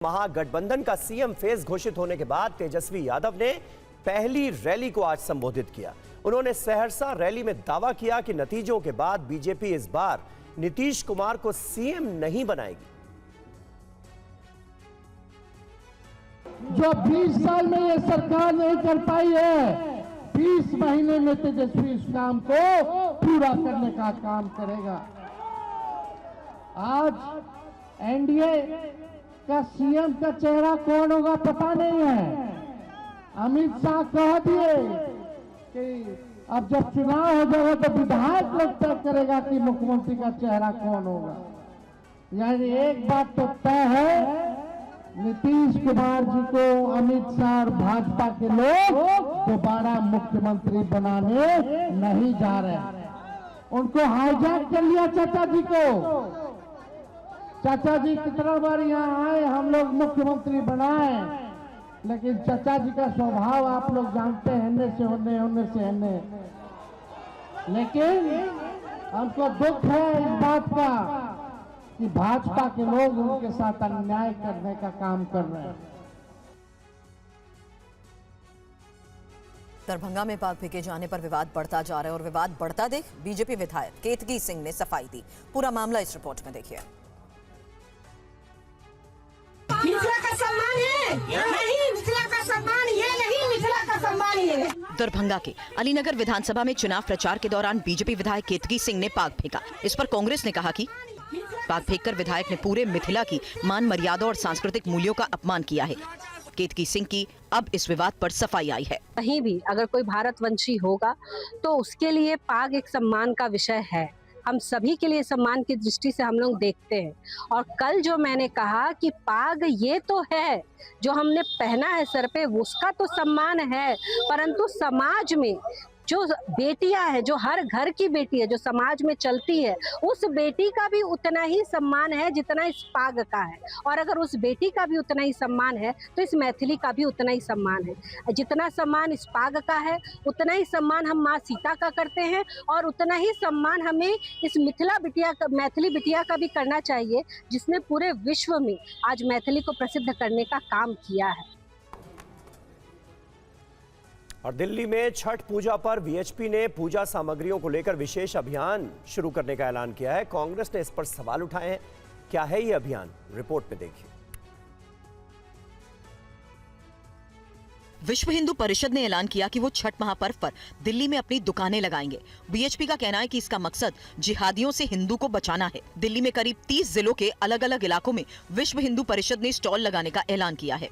महागठबंधन का CM phase घोषित होने के बाद तेजस्वी यादव ने पहली रैली को आज संबोधित किया। उन्होंने सहरसा रैली में दावा किया कि नतीजों के बाद बीजेपी इस बार नीतीश कुमार को सीएम नहीं बनाएगी। जो 20 साल में ये सरकार नहीं कर पाई है, 20 महीने में तेजस्वी इस काम को पूरा करने का काम करेगा। आज एनडीए का सीएम का चेहरा कौन होगा पता नहीं है। अमित शाह कह दिए कि अब जब चुनाव हो जाएगा तो विधायक लोग तय करेगा कि मुख्यमंत्री का चेहरा कौन होगा। यानी एक बात तो तय है, नीतीश कुमार जी को अमित शाह और भाजपा के लोग दोबारा मुख्यमंत्री बनाने नहीं जा रहे। उनको हाईजैक कर लिया चाचा जी को। चाचा जी कितना बार यहाँ आए, हम लोग मुख्यमंत्री बनाए, लेकिन चाचा जी का स्वभाव आप लोग जानते हैं, होने से होने। लेकिन हमको दुख है इस बात का कि भाजपा के लोग उनके साथ अन्याय करने का काम कर रहे हैं। दरभंगा में पाक फेंके जाने पर विवाद बढ़ता जा रहा है और विवाद बढ़ता देख बीजेपी विधायक केतकी सिंह ने सफाई दी। पूरा मामला इस रिपोर्ट में देखिए। मिथिला का सम्मान है, नहीं मिथिला का सम्मान ये नहीं, मिथिला का सम्मान ये है। दरभंगा के अलीनगर विधानसभा में चुनाव प्रचार के दौरान बीजेपी विधायक केतकी सिंह ने पाक फेंका। इस पर कांग्रेस ने कहा कि पाक फेंककर विधायक ने पूरे मिथिला की मान मर्यादा और सांस्कृतिक मूल्यों का अपमान किया है। केतकी सिंह की अब इस विवाद पर सफाई आई है। कहीं भी अगर कोई भारतवंशी होगा तो उसके लिए पाग एक सम्मान का विषय है। हम सभी के लिए सम्मान की दृष्टि से हम लोग देखते हैं। और कल जो मैंने कहा कि पाग ये तो है जो हमने पहना है सर पे, उसका तो सम्मान है, परंतु समाज में जो बेटियां है, जो हर घर की बेटी है, जो समाज में चलती है, उस बेटी का भी उतना ही सम्मान है जितना इस पाग का है। और अगर उस बेटी का भी उतना ही सम्मान है तो इस मैथिली का भी उतना ही सम्मान है। जितना सम्मान इस पाग का है उतना ही सम्मान हम माँ सीता का करते हैं, और उतना ही सम्मान हमें इस मैथिली बिटिया का भी करना चाहिए, जिसने पूरे विश्व में आज मैथिली को प्रसिद्ध करने का काम किया है। और दिल्ली में छठ पूजा पर वीएचपी ने पूजा सामग्रियों को लेकर विशेष अभियान शुरू करने का ऐलान किया है। कांग्रेस ने इस पर सवाल उठाए हैं। क्या है ये अभियान, रिपोर्ट में देखिए। विश्व हिंदू परिषद ने ऐलान किया कि वो छठ महापर्व पर दिल्ली में अपनी दुकानें लगाएंगे। वीएचपी का कहना है कि इसका मकसद जिहादियों से हिंदू को बचाना है। दिल्ली में करीब 30 जिलों के अलग अलग इलाकों में विश्व हिंदू परिषद ने स्टॉल लगाने का ऐलान किया है।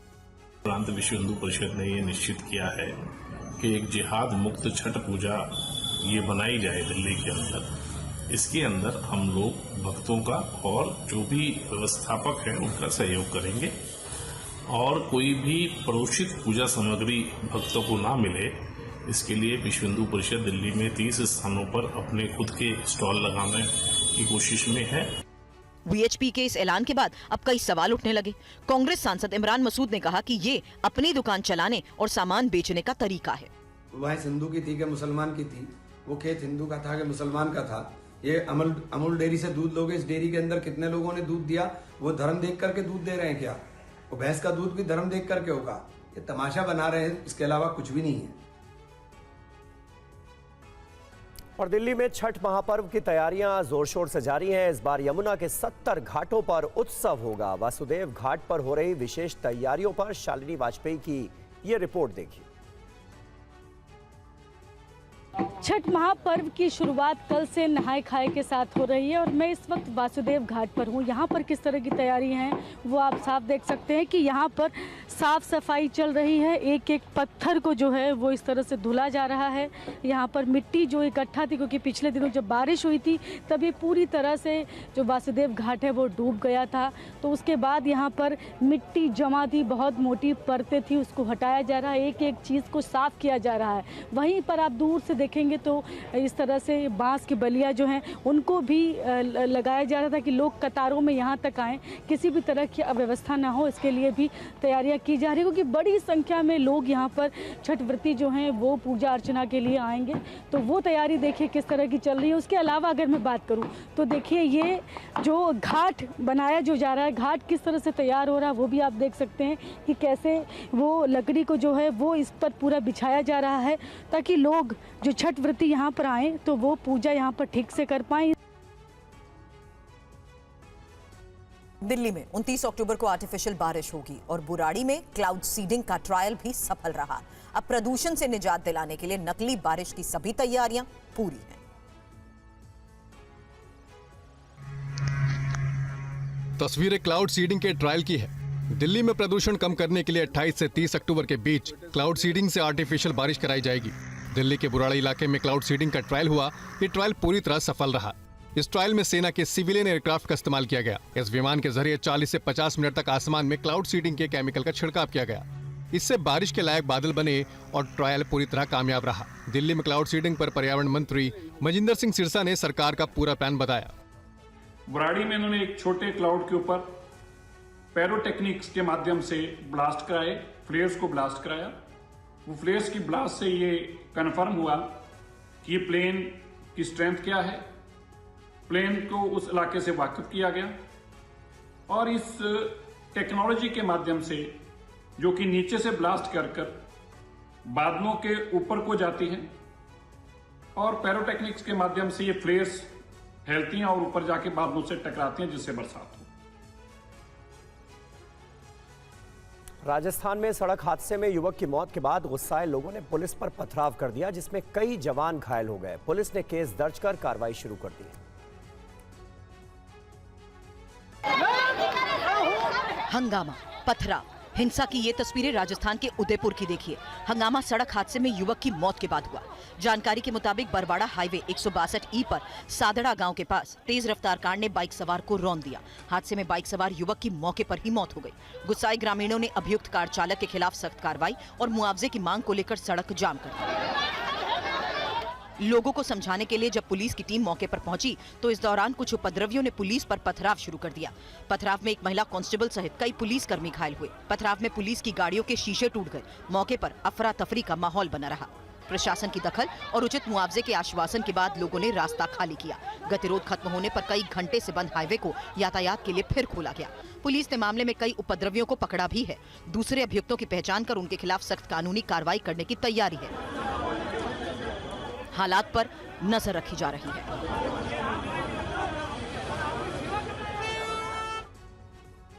विश्व हिंदू परिषद ने ये निश्चित किया है कि एक जिहाद मुक्त छठ पूजा ये बनाई जाए दिल्ली के अंदर। इसके अंदर हम लोग भक्तों का और जो भी व्यवस्थापक है उनका सहयोग करेंगे, और कोई भी प्रोषित पूजा सामग्री भक्तों को ना मिले, इसके लिए विश्व हिंदू परिषद दिल्ली में 30 स्थानों पर अपने खुद के स्टॉल लगाने की कोशिश में है। वीएचपी के इस ऐलान के बाद अब कई सवाल उठने लगे। कांग्रेस सांसद इमरान मसूद ने कहा कि ये अपनी दुकान चलाने और सामान बेचने का तरीका है। भैंस हिंदू की थी कि मुसलमान की थी, वो खेत हिंदू का था कि मुसलमान का था। ये अमूल डेयरी से दूध लोगे, इस डेयरी के अंदर कितने लोगों ने दूध दिया, वो धर्म देख करके दूध दे रहे हैं क्या? वो भैंस का दूध भी धर्म देख करके होगा। ये तमाशा बना रहे हैं, इसके अलावा कुछ भी नहीं है। और दिल्ली में छठ महापर्व की तैयारियां जोर शोर से जारी हैं। इस बार यमुना के 70 घाटों पर उत्सव होगा। वासुदेव घाट पर हो रही विशेष तैयारियों पर शालिनी वाजपेयी की ये रिपोर्ट देखिए। छठ महापर्व की शुरुआत कल से नहाय खाए के साथ हो रही है और मैं इस वक्त वासुदेव घाट पर हूँ। यहाँ पर किस तरह की तैयारी हैं वो आप साफ देख सकते हैं कि यहाँ पर साफ सफाई चल रही है। एक एक पत्थर को जो है वो इस तरह से धुला जा रहा है। यहाँ पर मिट्टी जो इकट्ठा थी, क्योंकि पिछले दिनों जब बारिश हुई थी तभी पूरी तरह से जो वासुदेव घाट है वो डूब गया था, तो उसके बाद यहाँ पर मिट्टी जमा थी, बहुत मोटी परतें थी, उसको हटाया जा रहा है। एक एक चीज़ को साफ किया जा रहा है। वहीं पर आप दूर से देखेंगे देखेंगे तो इस तरह से बांस की बलिया जो हैं उनको भी लगाया जा रहा था कि लोग कतारों में यहाँ तक आएँ, किसी भी तरह की अव्यवस्था ना हो, इसके लिए भी तैयारियाँ की जा रही है, क्योंकि बड़ी संख्या में लोग यहाँ पर छठ व्रती जो हैं वो पूजा अर्चना के लिए आएंगे। तो वो तैयारी देखिए किस तरह की चल रही है। उसके अलावा अगर मैं बात करूँ तो देखिए ये जो घाट बनाया जो जा रहा है, घाट किस तरह से तैयार हो रहा है वो भी आप देख सकते हैं कि कैसे वो लकड़ी को जो है वो इस पर पूरा बिछाया जा रहा है, ताकि लोग जो छठ व्रती यहाँ पर आएँ तो वो पूजा यहाँ पर ठीक से कर पाएँ। दिल्ली में 29 अक्टूबर को आर्टिफिशियल बारिश होगी और बुराड़ी में क्लाउड सीडिंग का ट्रायल भी सफल रहा। अब प्रदूषण से निजात दिलाने के लिए नकली बारिश की सभी तैयारियां पूरी हैं। तस्वीरें क्लाउड सीडिंग के ट्रायल की है। दिल्ली में प्रदूषण कम करने के लिए 28 से 30 अक्टूबर के बीच क्लाउड सीडिंग से आर्टिफिशियल बारिश कराई जाएगी। दिल्ली के बुराड़ी इलाके में क्लाउड सीडिंग का ट्रायल हुआ। ये ट्रायल पूरी तरह सफल रहा। इस ट्रायल में सेना के सिविलियन एयरक्राफ्ट का इस्तेमाल किया गया। इस विमान के जरिए 40 से 50 मिनट तक आसमान में क्लाउड सीडिंग के केमिकल का छिड़काव किया गया। इससे बारिश के लायक बादल बने और ट्रायल पूरी तरह कामयाब रहा। दिल्ली में क्लाउड सीडिंग पर पर्यावरण मंत्री मजिंदर सिंह सिरसा ने सरकार का पूरा प्लान बताया। बुराड़ी में इन्होंने एक छोटे क्लाउड के ऊपर पैरोटेक्निक्स के माध्यम से ब्लास्ट कराए, फ्लेयर्स को ब्लास्ट कराया। वो फ्लेयर्स की ब्लास्ट से ये कन्फर्म हुआ कि ये प्लेन की स्ट्रेंथ क्या है। प्लेन को उस इलाके से वाकिफ किया गया और इस टेक्नोलॉजी के माध्यम से जो कि नीचे से ब्लास्ट कर बादलों के ऊपर को जाती है और पैरोटेक्निक्स के माध्यम से ये फ्लेयर्स फैलती हैं और ऊपर जाके बादलों से टकराती हैं, जिससे बरसात हो। राजस्थान में सड़क हादसे में युवक की मौत के बाद गुस्साए लोगों ने पुलिस पर पथराव कर दिया, जिसमें कई जवान घायल हो गए। पुलिस ने केस दर्ज कर कार्रवाई शुरू कर दी। हंगामा, पथराव, हिंसा की ये तस्वीरें राजस्थान के उदयपुर की देखिए। हंगामा सड़क हादसे में युवक की मौत के बाद हुआ। जानकारी के मुताबिक बरवाड़ा हाईवे 162E पर सादड़ा गांव के पास तेज रफ्तार कार ने बाइक सवार को रौंद दिया। हादसे में बाइक सवार युवक की मौके पर ही मौत हो गई। गुस्साए ग्रामीणों ने अभियुक्त कार चालक के खिलाफ सख्त कार्रवाई और मुआवजे की मांग को लेकर सड़क जाम कर दी। लोगों को समझाने के लिए जब पुलिस की टीम मौके पर पहुंची तो इस दौरान कुछ उपद्रवियों ने पुलिस पर पथराव शुरू कर दिया। पथराव में एक महिला कांस्टेबल सहित कई पुलिसकर्मी घायल हुए। पथराव में पुलिस की गाड़ियों के शीशे टूट गए। मौके पर अफरा तफरी का माहौल बना रहा। प्रशासन की दखल और उचित मुआवजे के आश्वासन के बाद लोगों ने रास्ता खाली किया। गतिरोध खत्म होने पर कई घंटे से बंद हाईवे को यातायात के लिए फिर खोला गया। पुलिस ने मामले में कई उपद्रवियों को पकड़ा भी है। दूसरे अभियुक्तों की पहचान कर उनके खिलाफ सख्त कानूनी कार्रवाई करने की तैयारी है। हालात पर नजर रखी जा रही है।